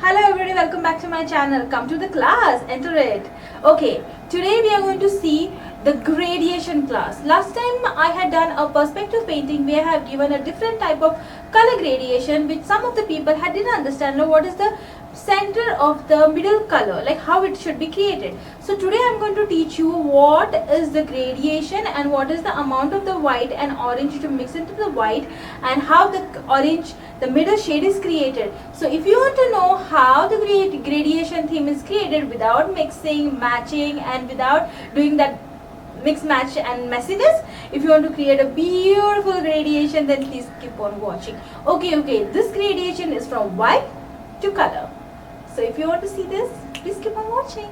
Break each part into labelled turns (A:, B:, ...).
A: Hello everybody, welcome back to my channel. Come to the class, enter it. Okay, today we are going to see the gradation class. Last time I had done a perspective painting where I have given a different type of color gradation which some of the people didn't understand what is the center of the middle color, like how it should be created. So today I'm going to teach you what is the gradation and what is the amount of the white and orange to mix into the white and how the orange, the middle shade is created. So if you want to know how the gradation theme is created without mixing, matching and without doing that mix, match and messiness, if you want to create a beautiful gradation, then please keep on watching. Okay, this gradation is from white to color. So if you want to see this, please keep on watching.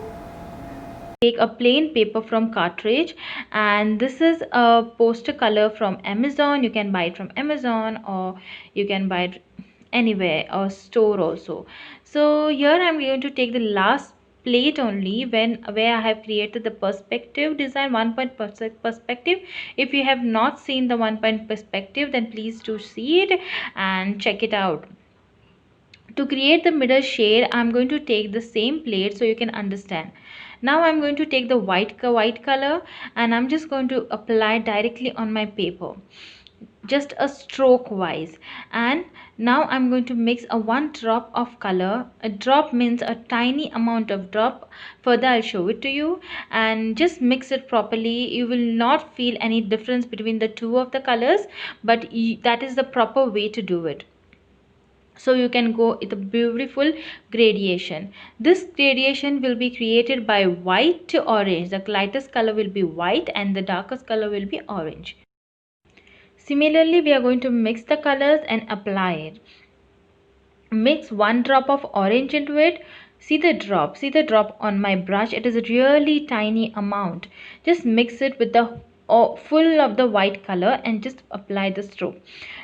A: Take a plain paper from cartridge, and this is a poster color from Amazon. You can buy it from Amazon or you can buy it anywhere or store also. So here I'm going to take the last plate only where I have created the perspective design, 1 point perspective. If you have not seen the 1 point perspective, then please do see it and check it out. To create the middle shade, I'm going to take the same plate so you can understand. Now I'm going to take the white color and I'm just going to apply directly on my paper, just a stroke wise. And now I'm going to mix a 1 drop of color. A drop means a tiny amount of drop. Further I'll show it to you, and just mix it properly. You will not feel any difference between the two of the colors, but that is the proper way to do it. So you can go with a beautiful gradation. This gradation will be created by white to orange. The lightest color will be white and the darkest color will be orange. Similarly, we are going to mix the colors and apply it. Mix 1 drop of orange into it. See the drop on my brush. It is a really tiny amount. Just mix it with the full of the white color and just apply the stroke.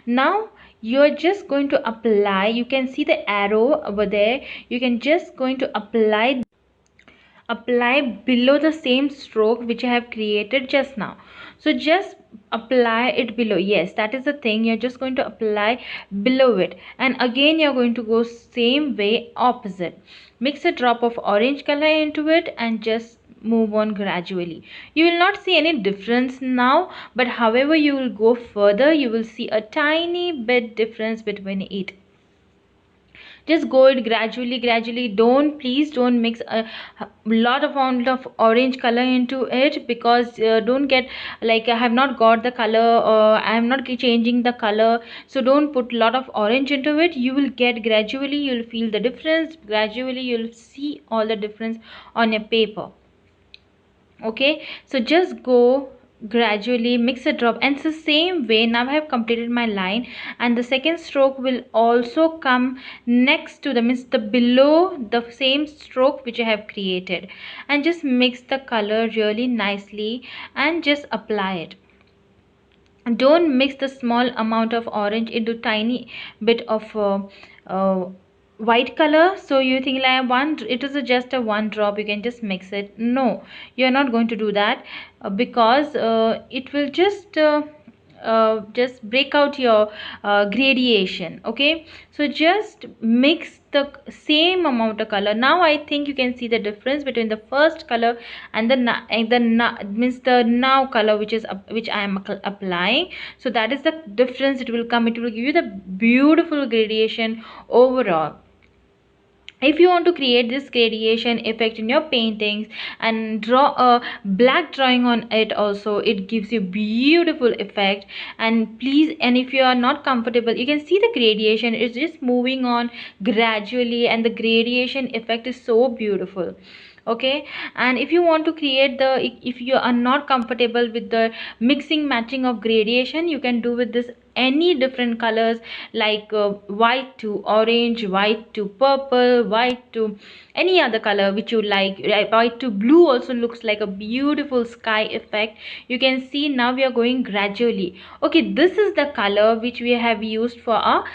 A: Now you're just going to apply, you can see the arrow over there, you can just going to apply below the same stroke which I have created just now. So just apply it below. Yes, that is the thing. You're just going to apply below it, and again you're going to go same way, opposite. Mix a drop of orange color into it and just move on gradually. You will not see any difference now, but however you will go further, you will see a tiny bit difference between it. Just go it gradually. Please don't mix a lot of amount of orange color into it, because don't get like I have not got the color, or I am not changing the color. So don't put lot of orange into it. You will get gradually, you'll feel the difference. Gradually you'll see all the difference on your paper. Okay, so just go gradually, mix a drop, and it's the same way. Now I have completed my line, and the second stroke will also come next to the, means the below the same stroke which I have created, and just mix the color really nicely and just apply it. Don't mix the small amount of orange into tiny bit of white color. So you think like it is just a 1 drop, you can just mix it. No, you're not going to do that, because it will just break out your gradation. Okay, so just mix the same amount of color. Now I think you can see the difference between the first color and the means the now color which I am applying. So that is the difference. It will give you the beautiful gradation overall. If you want to create this gradation effect in your paintings and draw a black drawing on it also, it gives you beautiful effect. And please, and if you are not comfortable, you can see the gradation is just moving on gradually, and the gradation effect is so beautiful. Okay, and if you want to create if you are not comfortable with the mixing matching of gradation, you can do with this any different colors, like white to orange, white to purple, white to any other color which you like. White to blue also looks like a beautiful sky effect. You can see now we are going gradually. Okay, this is the color which we have used for our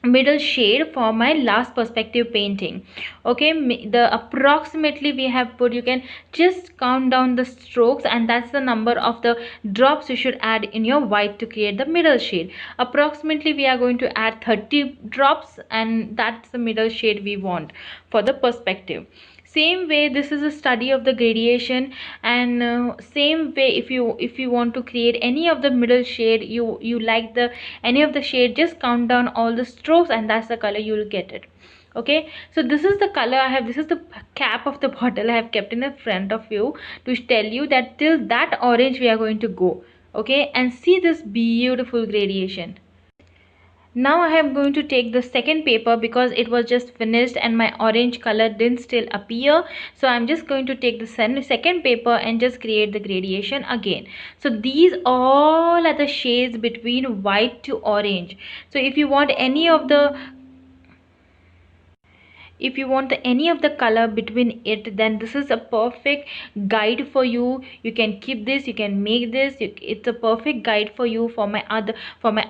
A: middle shade for my last perspective painting. Okay, the approximately we have put, you can just count down the strokes, and that's the number of the drops you should add in your white to create the middle shade. Approximately we are going to add 30 drops, and that's the middle shade we want for the perspective. Same way, this is a study of the gradation, and same way, if you want to create any of the middle shade, you like the any of the shade, just count down all the strokes, and that's the color you will get it. Okay, so this is the color I have. This is the cap of the bottle I have kept in the front of you to tell you that till that orange we are going to go. Okay, and see this beautiful gradation. Now I am going to take the second paper because it was just finished and my orange color didn't still appear. So I'm just going to take the second paper and just create the gradation again. So these all are the shades between white to orange. So if you want any of the any of the color between it, then this is a perfect guide for you. You can keep this, you can make this, it's a perfect guide for you for my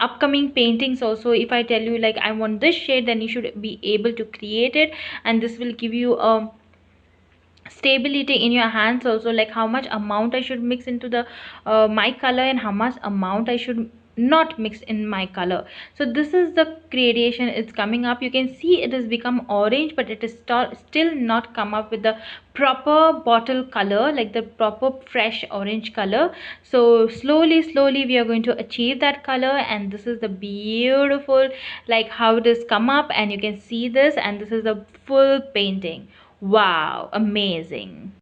A: upcoming paintings also. If I tell you like I want this shade, then you should be able to create it, and this will give you a stability in your hands also, like how much amount I should mix into the my color, and how much amount I should not mix in my color. So this is the gradation. It's coming up, you can see it has become orange, but it is still not come up with the proper bottle color, like the proper fresh orange color. So slowly we are going to achieve that color, and this is the beautiful, like how it has come up, and you can see this, and this is the full painting. Wow, amazing.